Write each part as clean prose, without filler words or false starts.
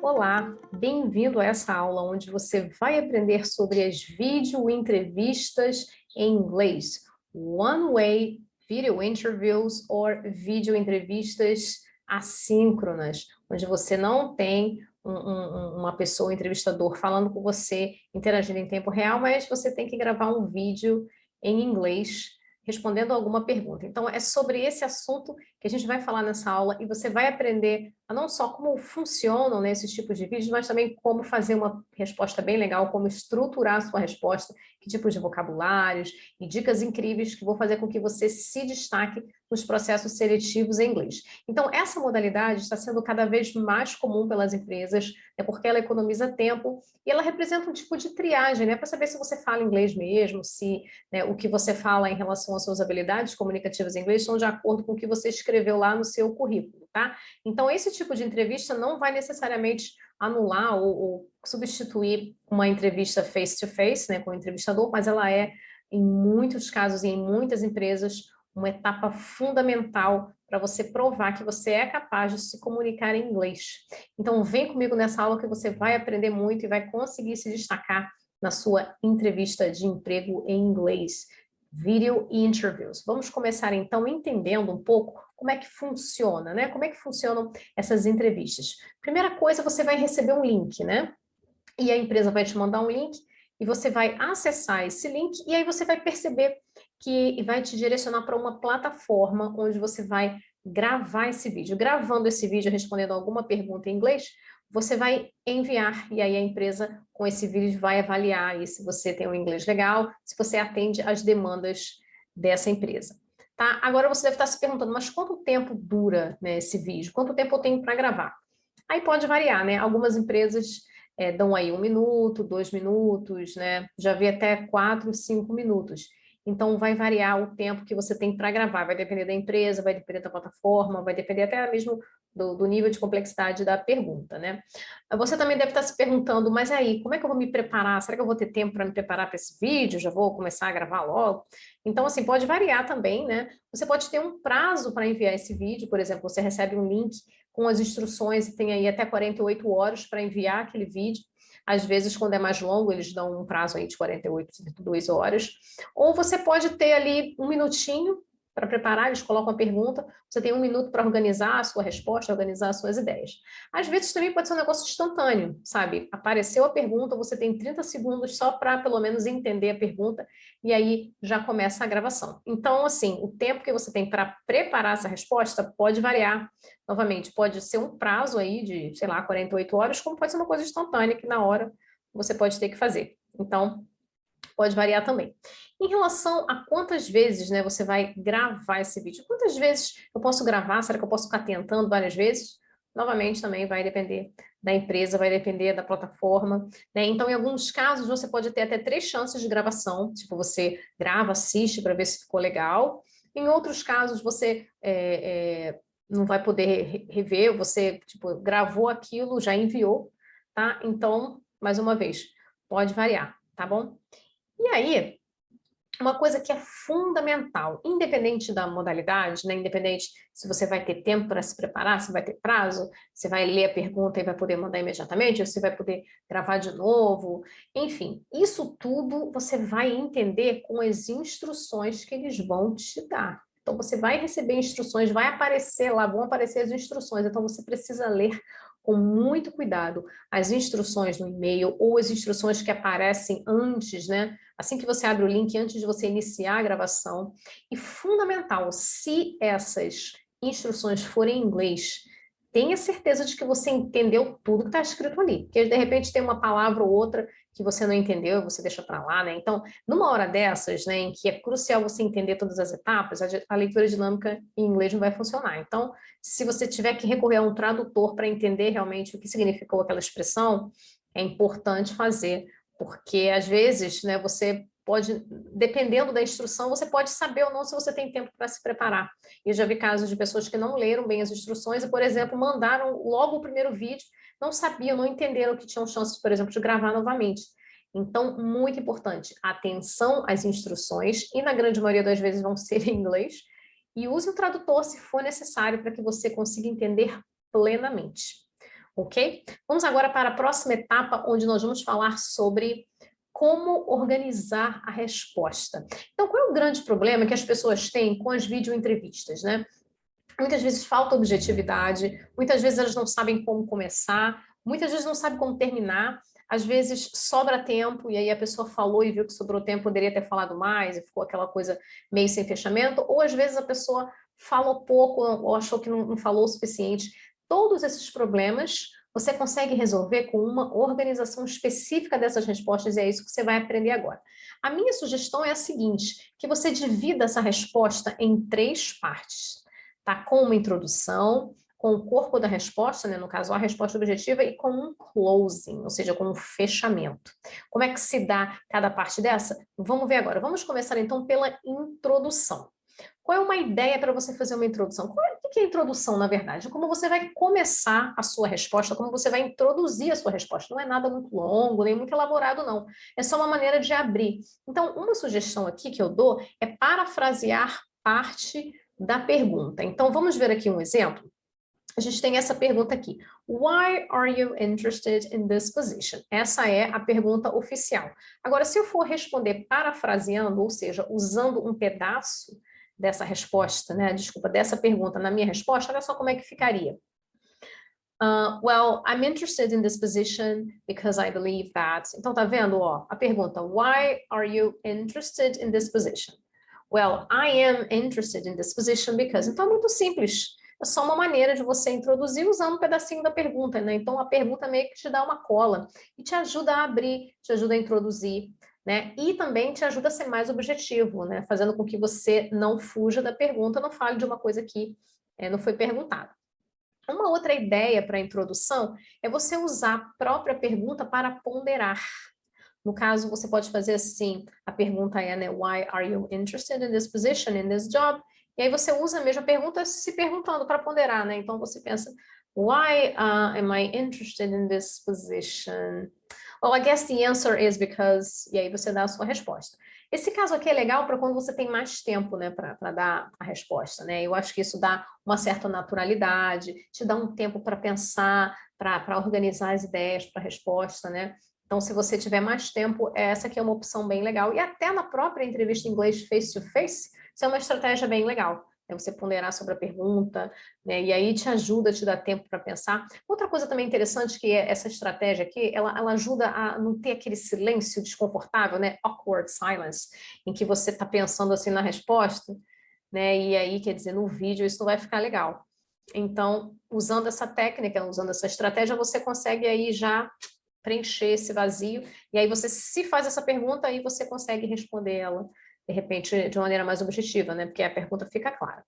Olá, bem-vindo a essa aula onde você vai aprender sobre as videoentrevistas em inglês. One-way video interviews or videoentrevistas assíncronas, onde você não tem uma pessoa, um entrevistador, falando com você, interagindo em tempo real, mas você tem que gravar um vídeo em inglês respondendo alguma pergunta. Então, é sobre esse assunto que a gente vai falar nessa aula e você vai aprender a não só como funcionam, né, esses tipos de vídeos, mas também como fazer uma resposta bem legal, como estruturar a sua resposta, que tipos de vocabulários e dicas incríveis que vão fazer com que você se destaque nos processos seletivos em inglês. Então, essa modalidade está sendo cada vez mais comum pelas empresas, né, porque ela economiza tempo e ela representa um tipo de triagem, né, para saber se você fala inglês mesmo, se, né, o que você fala em relação às suas habilidades comunicativas em inglês estão de acordo com o que você escreveu lá no seu currículo, tá? Então, esse tipo de entrevista não vai necessariamente anular ou substituir uma entrevista face-to-face, né, com o entrevistador, mas ela é, em muitos casos e em muitas empresas, uma etapa fundamental para você provar que você é capaz de se comunicar em inglês. Então, vem comigo nessa aula que você vai aprender muito e vai conseguir se destacar na sua entrevista de emprego em inglês. Video interviews. Vamos começar, então, entendendo um pouco como é que funciona, né? Como é que funcionam essas entrevistas. Primeira coisa, você vai receber um link, né? E a empresa vai te mandar um link e você vai acessar esse link e aí você vai perceber que vai te direcionar para uma plataforma onde você vai gravar esse vídeo. Gravando esse vídeo, respondendo alguma pergunta em inglês, você vai enviar e aí a empresa com esse vídeo vai avaliar aí se você tem um inglês legal, se você atende às demandas dessa empresa. Tá? Agora você deve estar se perguntando, mas quanto tempo dura, né, esse vídeo? Quanto tempo eu tenho para gravar? Aí pode variar, né? Algumas empresas dão aí 1 minuto, 2 minutos, né? Já vi até 4, 5 minutos. Então, vai variar o tempo que você tem para gravar, vai depender da empresa, vai depender da plataforma, vai depender até mesmo do nível de complexidade da pergunta, né? Você também deve estar se perguntando, mas aí, como é que eu vou me preparar? Será que eu vou ter tempo para me preparar para esse vídeo? Já vou começar a gravar logo? Então, assim, pode variar também, né? Você pode ter um prazo para enviar esse vídeo, por exemplo, você recebe um link com as instruções e tem aí até 48 horas para enviar aquele vídeo. Às vezes, quando é mais longo, eles dão um prazo aí de 48, 2 horas. Ou você pode ter ali 1 minutinho para preparar, eles colocam a pergunta, você tem 1 minuto para organizar a sua resposta, organizar as suas ideias. Às vezes também pode ser um negócio instantâneo, sabe? Apareceu a pergunta, você tem 30 segundos só para pelo menos entender a pergunta e aí já começa a gravação. Então, assim, o tempo que você tem para preparar essa resposta pode variar. Novamente, pode ser um prazo aí de, sei lá, 48 horas, como pode ser uma coisa instantânea que na hora você pode ter que fazer. Então, pode variar também. Em relação a quantas vezes, né, você vai gravar esse vídeo, quantas vezes eu posso gravar? Será que eu posso ficar tentando várias vezes? Novamente, também vai depender da empresa, vai depender da plataforma, né? Então, em alguns casos, você pode ter até 3 chances de gravação, tipo, você grava, assiste para ver se ficou legal. Em outros casos, você não vai poder rever, você, tipo, gravou aquilo, já enviou, tá? Então, mais uma vez, pode variar, tá bom? E aí, uma coisa que é fundamental, independente da modalidade, né? Independente se você vai ter tempo para se preparar, se vai ter prazo, você vai ler a pergunta e vai poder mandar imediatamente, ou você vai poder gravar de novo, enfim, isso tudo você vai entender com as instruções que eles vão te dar. Então, você vai receber instruções, vai aparecer lá, vão aparecer as instruções, então você precisa ler com muito cuidado as instruções no e-mail ou as instruções que aparecem antes, né? Assim que você abre o link, antes de você iniciar a gravação. E fundamental, se essas instruções forem em inglês, tenha certeza de que você entendeu tudo que está escrito ali. Porque de repente tem uma palavra ou outra que você não entendeu e você deixa para lá, né? Então, numa hora dessas, né, em que é crucial você entender todas as etapas, a leitura dinâmica em inglês não vai funcionar. Então, se você tiver que recorrer a um tradutor para entender realmente o que significou aquela expressão, é importante fazer, porque às vezes, né, você pode, dependendo da instrução, você pode saber ou não se você tem tempo para se preparar. E eu já vi casos de pessoas que não leram bem as instruções e, por exemplo, mandaram logo o primeiro vídeo, não sabiam, não entenderam que tinham chances, por exemplo, de gravar novamente. Então, muito importante, atenção às instruções, e na grande maioria das vezes vão ser em inglês, e use o tradutor se for necessário para que você consiga entender plenamente. ok? Vamos agora para a próxima etapa, onde nós vamos falar sobre como organizar a resposta. Então, qual é o grande problema que as pessoas têm com as videoentrevistas, né? Muitas vezes falta objetividade, muitas vezes elas não sabem como começar, muitas vezes não sabem como terminar, às vezes sobra tempo e aí a pessoa falou e viu que sobrou tempo, poderia ter falado mais e ficou aquela coisa meio sem fechamento, ou às vezes a pessoa falou pouco ou achou que não falou o suficiente. Todos esses problemas você consegue resolver com uma organização específica dessas respostas e é isso que você vai aprender agora. A minha sugestão é a seguinte, que você divida essa resposta em 3 partes. Tá? Com uma introdução, com o corpo da resposta, né? No caso, a resposta objetiva, e com um closing, ou seja, com um fechamento. Como é que se dá cada parte dessa? Vamos ver agora. Vamos começar, então, pela introdução. Qual é uma ideia para você fazer uma introdução? O que é introdução, na verdade? Como você vai começar a sua resposta, como você vai introduzir a sua resposta. Não é nada muito longo, nem muito elaborado, não. É só uma maneira de abrir. Então, uma sugestão aqui que eu dou é parafrasear parte da pergunta. Então, vamos ver aqui um exemplo. A gente tem essa pergunta aqui. Why are you interested in this position? Essa é a pergunta oficial. Agora, se eu for responder parafraseando, ou seja, usando um pedaço dessa resposta, né? Desculpa, dessa pergunta na minha resposta, olha só como é que ficaria. Well, I'm interested in this position because I believe that... Então, tá vendo, ó, a pergunta, why are you interested in this position? Well, I am interested in this position because... Então, é muito simples. É só uma maneira de você introduzir usando um pedacinho da pergunta, né? Então, a pergunta meio que te dá uma cola e te ajuda a abrir, te ajuda a introduzir, né? E também te ajuda a ser mais objetivo, né? Fazendo com que você não fuja da pergunta, não fale de uma coisa que não foi perguntada. Uma outra ideia para a introdução é você usar a própria pergunta para ponderar. No caso, você pode fazer assim, a pergunta é, né, why are you interested in this position, in this job? E aí você usa a mesma pergunta se perguntando para ponderar, né? Então você pensa, why am I interested in this position? Well, I guess the answer is because... E aí você dá a sua resposta. Esse caso aqui é legal para quando você tem mais tempo, né, para dar a resposta, né? Eu acho que isso dá uma certa naturalidade, te dá um tempo para pensar, para organizar as ideias para a resposta, né? Então, se você tiver mais tempo, essa aqui é uma opção bem legal. E até na própria entrevista em inglês face-to-face, isso é uma estratégia bem legal. É você ponderar sobre a pergunta, né? E aí te ajuda, te dá tempo para pensar. Outra coisa também interessante que é essa estratégia aqui, ela ajuda a não ter aquele silêncio desconfortável, né? Awkward silence, em que você está pensando assim na resposta, né? E aí, quer dizer, no vídeo isso não vai ficar legal. Então, usando essa técnica, usando essa estratégia, você consegue aí já preencher esse vazio, e aí você se faz essa pergunta, aí você consegue responder ela, de repente, de uma maneira mais objetiva, né? Porque a pergunta fica clara.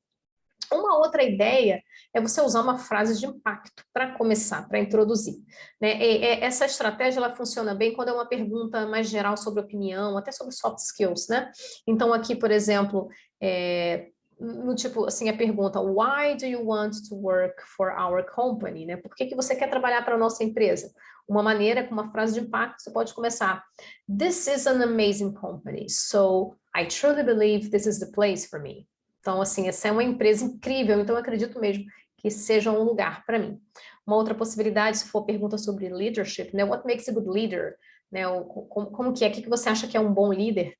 Uma outra ideia é você usar uma frase de impacto para começar, para introduzir, né? Essa estratégia ela funciona bem quando é uma pergunta mais geral sobre opinião, até sobre soft skills, né? Então aqui, por exemplo, no tipo assim a pergunta, why do you want to work for our company, né? Por que você quer trabalhar para a nossa empresa? Uma maneira, com uma frase de impacto, você pode começar, this is an amazing company, so I truly believe this is the place for me. Então, assim, essa é uma empresa incrível, então eu acredito mesmo que seja um lugar para mim. Uma outra possibilidade, se for pergunta sobre leadership, né? What makes a good leader? Né? Como que é? O que você acha que é um bom líder?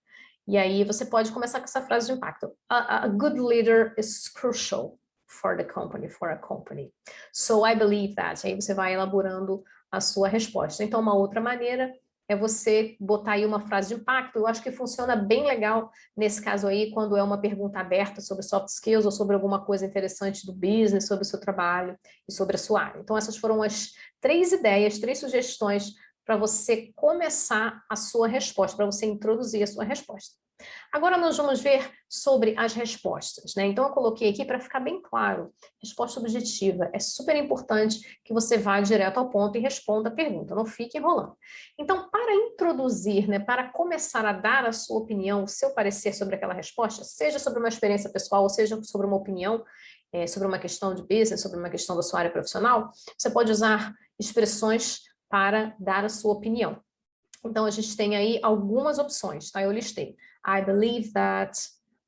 E aí você pode começar com essa frase de impacto. A good leader is crucial for the company, for a company. So I believe that. Aí você vai elaborando a sua resposta. Então, uma outra maneira é você botar aí uma frase de impacto. Eu acho que funciona bem legal nesse caso aí, quando é uma pergunta aberta sobre soft skills ou sobre alguma coisa interessante do business, sobre o seu trabalho e sobre a sua área. Então, essas foram as 3 ideias, 3 sugestões para você começar a sua resposta, para você introduzir a sua resposta. Agora nós vamos ver sobre as respostas, né? Então eu coloquei aqui para ficar bem claro, resposta objetiva, é super importante que você vá direto ao ponto e responda a pergunta, não fique enrolando. Então, para introduzir, né, para começar a dar a sua opinião, o seu parecer sobre aquela resposta, seja sobre uma experiência pessoal, ou seja sobre uma opinião, sobre uma questão de business, sobre uma questão da sua área profissional, você pode usar expressões para dar a sua opinião. Então, a gente tem aí algumas opções, tá? Eu listei. I believe that,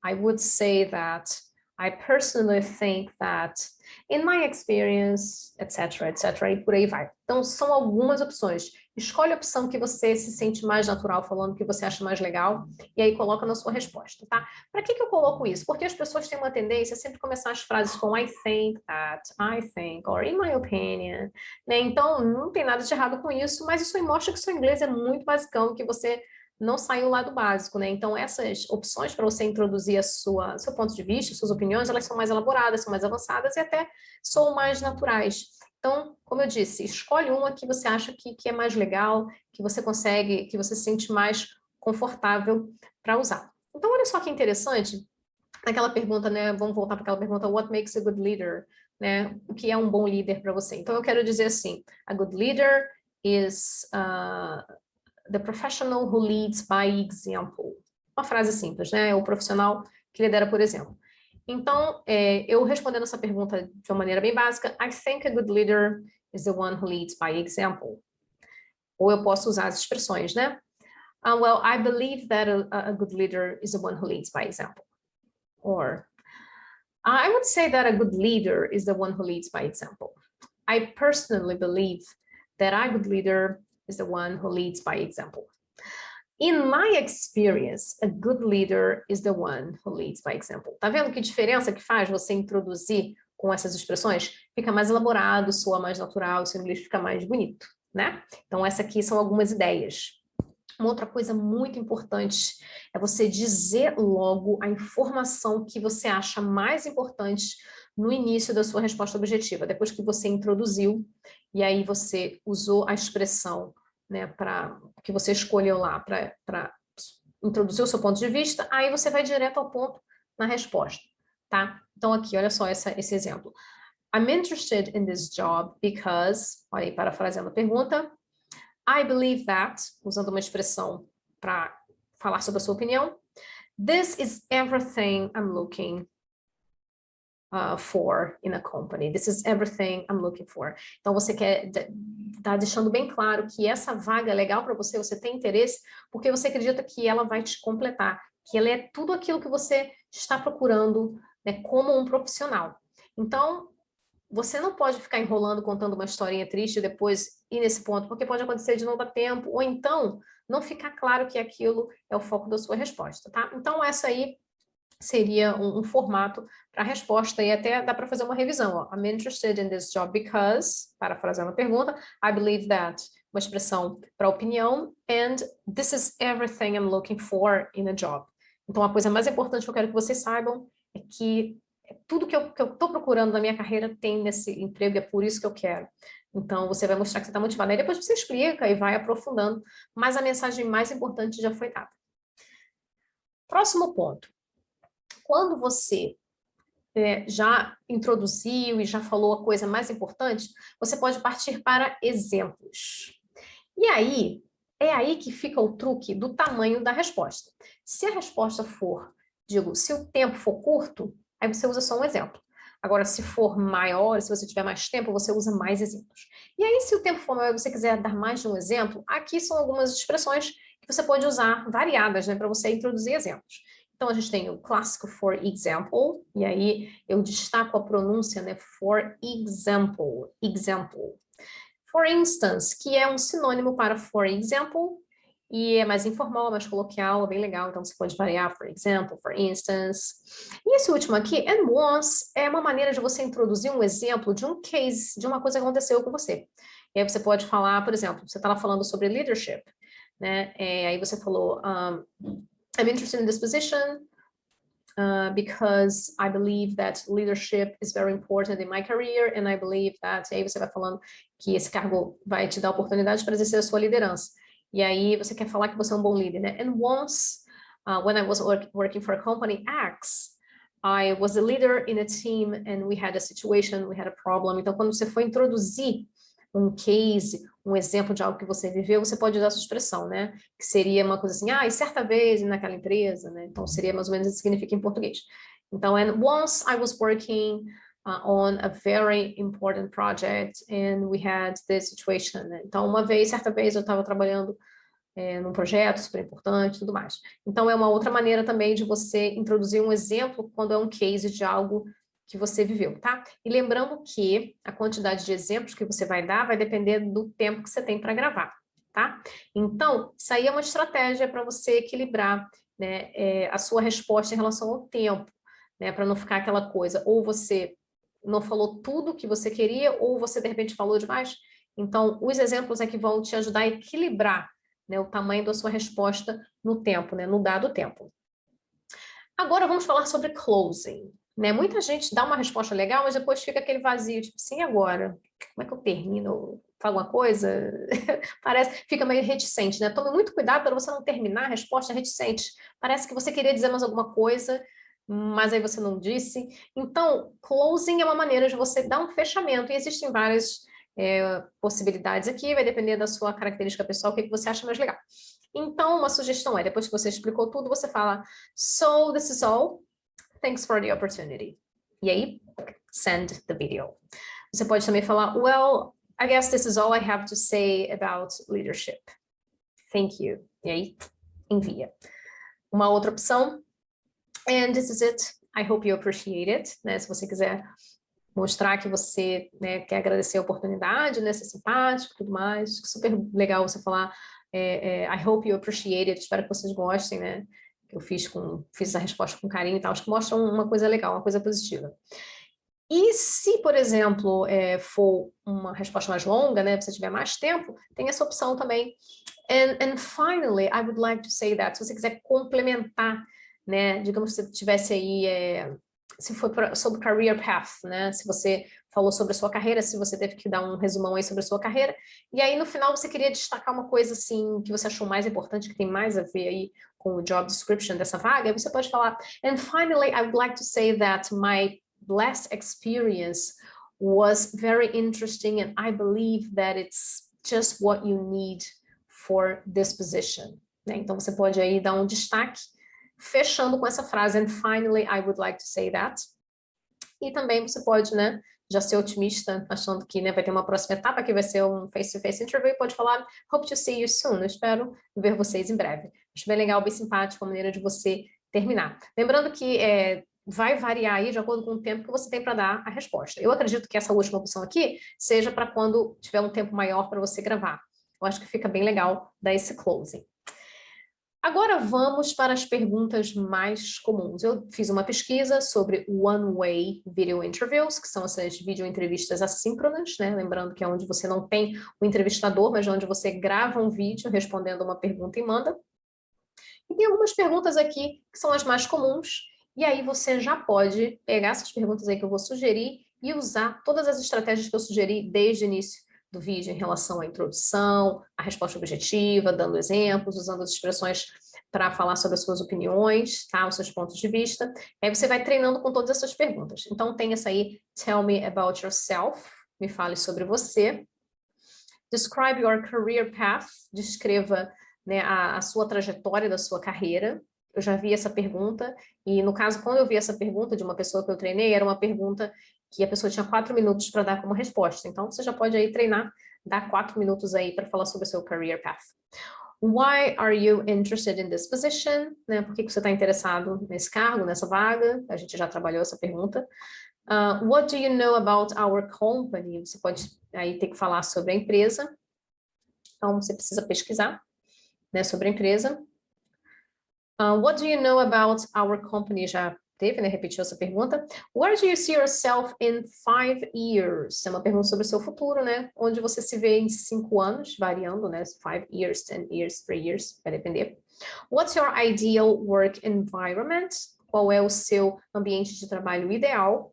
I would say that, I personally think that. In my experience, etc, etc, e por aí vai. Então, são algumas opções. Escolhe a opção que você se sente mais natural falando, que você acha mais legal, e aí coloca na sua resposta, tá? Para que eu coloco isso? Porque as pessoas têm uma tendência a sempre começar as frases com I think that, I think, or in my opinion, né? Então, não tem nada de errado com isso, mas isso aí mostra que o seu inglês é muito basicão, que você não saiu lá do básico, né? Então, essas opções para você introduzir seu ponto de vista, suas opiniões, elas são mais elaboradas, são mais avançadas e até são mais naturais. Então, como eu disse, escolhe uma que você acha que é mais legal, que você consegue, que você se sente mais confortável para usar. Então, olha só que interessante, aquela pergunta, né? Vamos voltar para aquela pergunta, what makes a good leader? Né? O que é um bom líder para você? Então, eu quero dizer assim, a good leader is the professional who leads by example. Uma frase simples, né? É o profissional que lidera por exemplo. Então, eu respondendo essa pergunta de uma maneira bem básica, I think a good leader is the one who leads by example. Ou eu posso usar as expressões, né? Well, I believe that a good leader is the one who leads by example. Or, I would say that a good leader is the one who leads by example. I personally believe that a good leader is the one who leads by example. In my experience, a good leader is the one who leads by example. Tá vendo que diferença que faz você introduzir com essas expressões? Fica mais elaborado, soa mais natural, o seu inglês fica mais bonito, né? Então, essas aqui são algumas ideias. Uma outra coisa muito importante é você dizer logo a informação que você acha mais importante no início da sua resposta objetiva, depois que você introduziu, e aí você usou a expressão, né, que você escolheu lá para introduzir o seu ponto de vista, aí você vai direto ao ponto na resposta, tá? Então aqui, olha só esse exemplo. I'm interested in this job because, olha aí, parafraseando a pergunta, I believe that, usando uma expressão para falar sobre a sua opinião, this is everything I'm looking for in a company. This is everything I'm looking for. Então, você tá deixando bem claro que essa vaga é legal para você, você tem interesse, porque você acredita que ela vai te completar, que ela é tudo aquilo que você está procurando, né, como um profissional. Então, você não pode ficar enrolando, contando uma historinha triste e depois ir nesse ponto, porque pode acontecer de não dar tempo, ou então não ficar claro que aquilo é o foco da sua resposta, tá? Então, essa aí seria um formato para a resposta, e até dá para fazer uma revisão. Ó. I'm interested in this job because, parafraseando a pergunta, I believe that, uma expressão para opinião, and this is everything I'm looking for in a job. Então, a coisa mais importante que eu quero que vocês saibam é que tudo que eu estou procurando na minha carreira tem nesse emprego, é por isso que eu quero. Então, você vai mostrar que você está motivado. Aí depois você explica e vai aprofundando, mas a mensagem mais importante já foi dada. Próximo ponto. Quando você já introduziu e já falou a coisa mais importante, você pode partir para exemplos. E aí, é aí que fica o truque do tamanho da resposta. Se a resposta for, se o tempo for curto, aí você usa só um exemplo. Agora, se for maior, se você tiver mais tempo, você usa mais exemplos. E aí, se o tempo for maior e você quiser dar mais de um exemplo, aqui são algumas expressões que você pode usar, variadas, né, para você introduzir exemplos. Então, a gente tem o clássico for example, e aí eu destaco a pronúncia, né, for example, example. For instance, que é um sinônimo para for example, e é mais informal, mais coloquial, é bem legal, então você pode variar, for example, for instance. E esse último aqui, and once, é uma maneira de você introduzir um exemplo de um case, de uma coisa que aconteceu com você. E aí você pode falar, por exemplo, você está lá falando sobre leadership, né? Aí você falou, I'm interested in this position because I believe that leadership is very important in my career, and I believe that... Aí você vai falando que esse cargo vai te dar oportunidade para exercer a sua liderança. E aí você quer falar que você é um bom líder, né? And once, when I was working for a company X, I was a leader in a team and we had a situation, we had a problem. Então, quando você for introduzir um case, um exemplo de algo que você viveu, você pode usar essa expressão, né? Que seria uma coisa assim, e certa vez naquela empresa, né? Então, seria mais ou menos isso que significa em português. Então, and once I was working on a very important project and we had this situation. Né? Então, certa vez eu estava trabalhando num projeto super importante e tudo mais. Então, é uma outra maneira também de você introduzir um exemplo quando é um case de algo que você viveu, tá? E lembrando que a quantidade de exemplos que você vai dar vai depender do tempo que você tem para gravar, tá? Então, isso aí é uma estratégia para você equilibrar, né, a sua resposta em relação ao tempo, né, para não ficar aquela coisa, ou você não falou tudo que você queria, ou você de repente falou demais. Então, os exemplos é que vão te ajudar a equilibrar, né, o tamanho da sua resposta no tempo, né, no dado tempo. Agora vamos falar sobre closing, né? Muita gente dá uma resposta legal, mas depois fica aquele vazio, tipo assim, agora? Como é que eu termino? Falo uma coisa? Parece, fica meio reticente, né? Tome muito cuidado para você não terminar a resposta reticente. Parece que você queria dizer mais alguma coisa, mas aí você não disse. Então, closing é uma maneira de você dar um fechamento, e existem várias possibilidades aqui, vai depender da sua característica pessoal, o que você acha mais legal. Então, uma sugestão é, depois que você explicou tudo, você fala, so this is all, thanks for the opportunity. E aí, send the video. Você pode também falar, well, I guess this is all I have to say about leadership. Thank you. E aí, envia. Uma outra opção, and this is it. I hope you appreciate it. Né? Se você quiser mostrar que você, né, quer agradecer a oportunidade, né, ser simpático e tudo mais. Super legal você falar, I hope you appreciate it, espero que vocês gostem, né? Eu fiz essa resposta com carinho e tal, acho que mostra uma coisa legal, uma coisa positiva. E se, por exemplo, for uma resposta mais longa, né, você tiver mais tempo, tem essa opção também. And finally, I would like to say that, se você quiser complementar, né, digamos que você tivesse aí, se for sobre career path, né, se você falou sobre a sua carreira, se você teve que dar um resumão aí sobre a sua carreira, e aí no final você queria destacar uma coisa assim, que você achou mais importante, que tem mais a ver aí com o job description dessa vaga, você pode falar, and finally, I would like to say that my last experience was very interesting, and I believe that it's just what you need for this position. Né? Então, você pode aí dar um destaque, fechando com essa frase, and finally, I would like to say that. E também você pode, né, já ser otimista, achando que, né, vai ter uma próxima etapa, que vai ser um face-to-face interview, e pode falar, hope to see you soon, eu espero ver vocês em breve. Acho bem legal, bem simpático a maneira de você terminar. Lembrando que vai variar aí de acordo com o tempo que você tem para dar a resposta. Eu acredito que essa última opção aqui seja para quando tiver um tempo maior para você gravar. Eu acho que fica bem legal dar esse closing. Agora vamos para as perguntas mais comuns. Eu fiz uma pesquisa sobre one-way video interviews, que são essas videoentrevistas assíncronas, né? Lembrando que é onde você não tem o entrevistador, mas onde você grava um vídeo respondendo uma pergunta e manda. E tem algumas perguntas aqui que são as mais comuns, e aí você já pode pegar essas perguntas aí que eu vou sugerir e usar todas as estratégias que eu sugeri desde o início do vídeo em relação à introdução, à resposta objetiva, dando exemplos, usando as expressões para falar sobre as suas opiniões, tá? Os seus pontos de vista. Aí você vai treinando com todas essas perguntas. Então tem essa aí, tell me about yourself, me fale sobre você. Describe your career path, descreva, né, a sua trajetória da sua carreira. Eu já vi essa pergunta, e no caso, quando eu vi essa pergunta de uma pessoa que eu treinei, era uma pergunta que a pessoa tinha 4 minutos para dar como resposta. Então, você já pode aí treinar, dar 4 minutos aí para falar sobre o seu career path. Why are you interested in this position? Né? Por que você está interessado nesse cargo, nessa vaga? A gente já trabalhou essa pergunta. What do you know about our company? Você pode aí ter que falar sobre a empresa. Então, você precisa pesquisar, né, sobre a empresa. What do you know about our company? Já teve, né? Repetiu essa pergunta. Where do you see yourself in 5 years? É uma pergunta sobre o seu futuro, né? Onde você se vê em 5 anos, variando, né? 5 years, 10 years, 3 years, vai depender. What's your ideal work environment? Qual é o seu ambiente de trabalho ideal?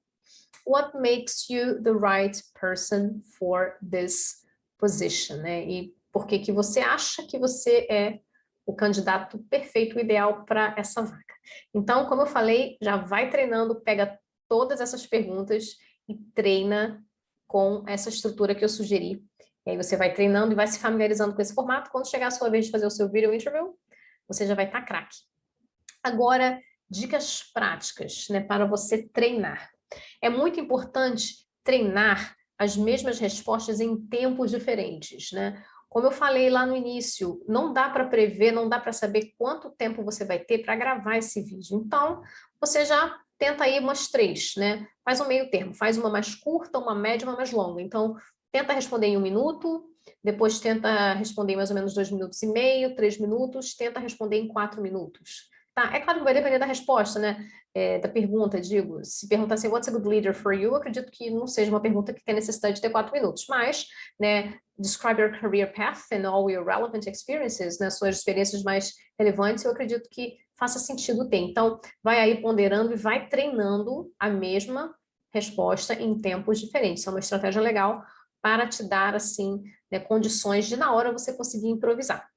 What makes you the right person for this position, né? E por que você acha que você é o candidato perfeito, ideal para essa vaga? Então, como eu falei, já vai treinando, pega todas essas perguntas e treina com essa estrutura que eu sugeri. E aí você vai treinando e vai se familiarizando com esse formato. Quando chegar a sua vez de fazer o seu video interview, você já vai estar craque. Agora, dicas práticas, né, para você treinar. É muito importante treinar as mesmas respostas em tempos diferentes, né? Como eu falei lá no início, não dá para prever, não dá para saber quanto tempo você vai ter para gravar esse vídeo. Então, você já tenta aí umas 3, né? Faz um meio termo, faz uma mais curta, uma média, uma mais longa. Então, tenta responder em 1 minuto, depois tenta responder em mais ou menos 2 minutos e meio, 3 minutos, tenta responder em 4 minutos. Tá? É claro que vai depender da resposta, né? Da pergunta, digo. Se perguntar assim, what's a good leader for you? Eu acredito que não seja uma pergunta que tenha necessidade de ter 4 minutos, mas, né, describe your career path and all your relevant experiences, né, suas experiências mais relevantes, eu acredito que faça sentido ter. Então, vai aí ponderando e vai treinando a mesma resposta em tempos diferentes. Isso é uma estratégia legal para te dar, assim, né, condições de, na hora, você conseguir improvisar.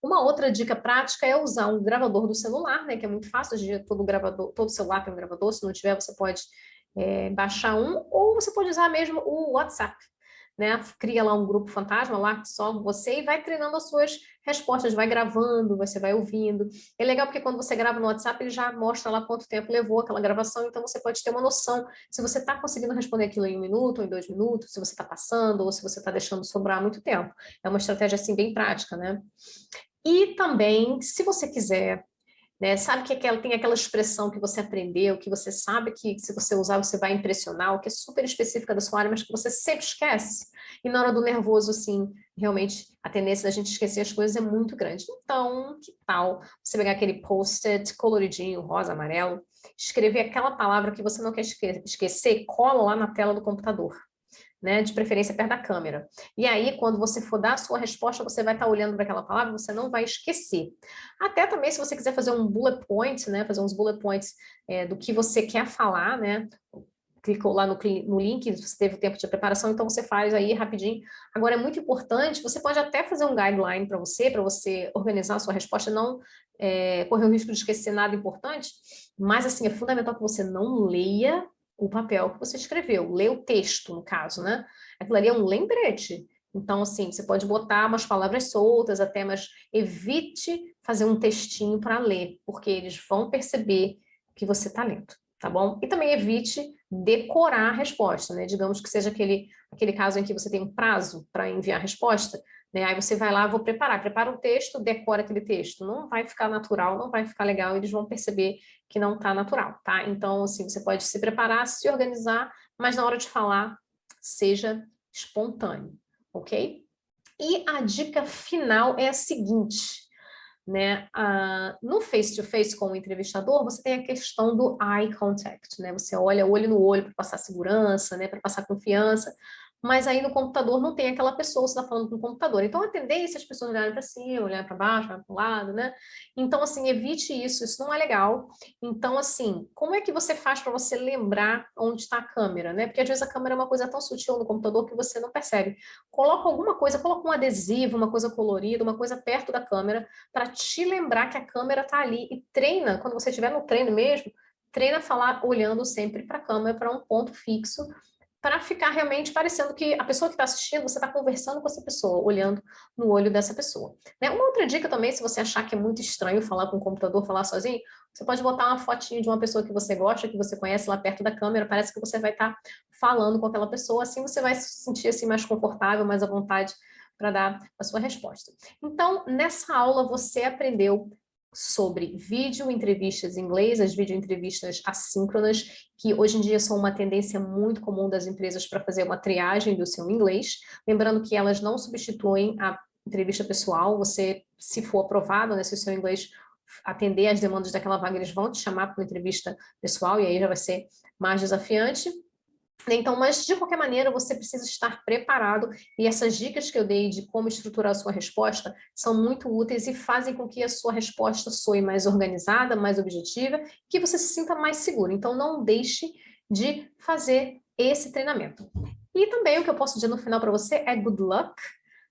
Uma outra dica prática é usar um gravador do celular, né, que é muito fácil, hoje em dia todo celular tem um gravador, se não tiver você pode baixar um, ou você pode usar mesmo o WhatsApp, né, cria lá um grupo fantasma lá, só você, e vai treinando as suas respostas, vai gravando, você vai ouvindo. É legal porque quando você grava no WhatsApp, ele já mostra lá quanto tempo levou aquela gravação, então você pode ter uma noção se você está conseguindo responder aquilo em 1 minuto, ou em 2 minutos, se você está passando, ou se você está deixando sobrar muito tempo. É uma estratégia, assim, bem prática, né? E também, se você quiser, né, sabe que tem aquela expressão que você aprendeu, que você sabe que se você usar você vai impressionar, que é super específica da sua área, mas que você sempre esquece. E na hora do nervoso, assim, realmente a tendência da gente esquecer as coisas é muito grande. Então, que tal você pegar aquele post-it coloridinho, rosa, amarelo, escrever aquela palavra que você não quer esquecer, cola lá na tela do computador, né, de preferência perto da câmera. E aí, quando você for dar a sua resposta, você vai estar olhando para aquela palavra, você não vai esquecer. Até também, se você quiser fazer um bullet point, né, fazer uns bullet points do que você quer falar, né, clicou lá no link, você teve o tempo de preparação, então você faz aí rapidinho. Agora, é muito importante, você pode até fazer um guideline para você organizar a sua resposta, não correr o risco de esquecer nada importante, mas, assim, é fundamental que você não leia o papel que você escreveu, lê o texto, no caso, né? Aquilo ali é um lembrete. Então, assim, você pode botar umas palavras soltas até, mas evite fazer um textinho para ler, porque eles vão perceber que você está lendo, tá bom? E também evite decorar a resposta, né? Digamos que seja aquele caso em que você tem um prazo para enviar a resposta, né? Aí você vai lá, prepara o texto, decora aquele texto. Não vai ficar natural, não vai ficar legal, eles vão perceber que não está natural, tá? Então, assim, você pode se preparar, se organizar, mas na hora de falar, seja espontâneo, ok? E a dica final é a seguinte, né? No face-to-face com o entrevistador, você tem a questão do eye contact, né? Você olha olho no olho para passar segurança, né? Para passar confiança, mas aí no computador não tem aquela pessoa, você está falando com o computador. Então, a tendência é as pessoas olharem para cima, olharem para baixo, olharem para o lado, né? Então, assim, evite isso não é legal. Então, assim, como é que você faz para você lembrar onde está a câmera, né? Porque às vezes a câmera é uma coisa tão sutil no computador que você não percebe. Coloca alguma coisa, coloca um adesivo, uma coisa colorida, uma coisa perto da câmera, para te lembrar que a câmera está ali. E treina, quando você estiver no treino mesmo, treina a falar olhando sempre para a câmera, para um ponto fixo, para ficar realmente parecendo que a pessoa que está assistindo, você está conversando com essa pessoa, olhando no olho dessa pessoa. Né? Uma outra dica também, se você achar que é muito estranho falar com o computador, falar sozinho, você pode botar uma fotinho de uma pessoa que você gosta, que você conhece lá perto da câmera, parece que você vai estar falando com aquela pessoa, assim você vai se sentir assim, mais confortável, mais à vontade para dar a sua resposta. Então, nessa aula você aprendeu sobre vídeo entrevistas em inglês, as vídeo entrevistas assíncronas, que hoje em dia são uma tendência muito comum das empresas para fazer uma triagem do seu inglês, lembrando que elas não substituem a entrevista pessoal, você, se for aprovado, né, se o seu inglês atender às demandas daquela vaga, eles vão te chamar para uma entrevista pessoal, e aí já vai ser mais desafiante. Então, mas de qualquer maneira, você precisa estar preparado, e essas dicas que eu dei de como estruturar a sua resposta são muito úteis e fazem com que a sua resposta soe mais organizada, mais objetiva, que você se sinta mais seguro. Então, não deixe de fazer esse treinamento. E também o que eu posso dizer no final para você é good luck,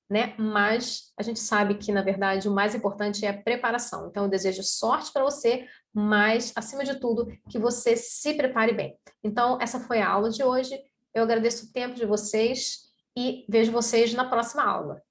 né? Mas a gente sabe que, na verdade, o mais importante é a preparação. Então, eu desejo sorte para você, mas, acima de tudo, que você se prepare bem. Então, essa foi a aula de hoje. Eu agradeço o tempo de vocês e vejo vocês na próxima aula.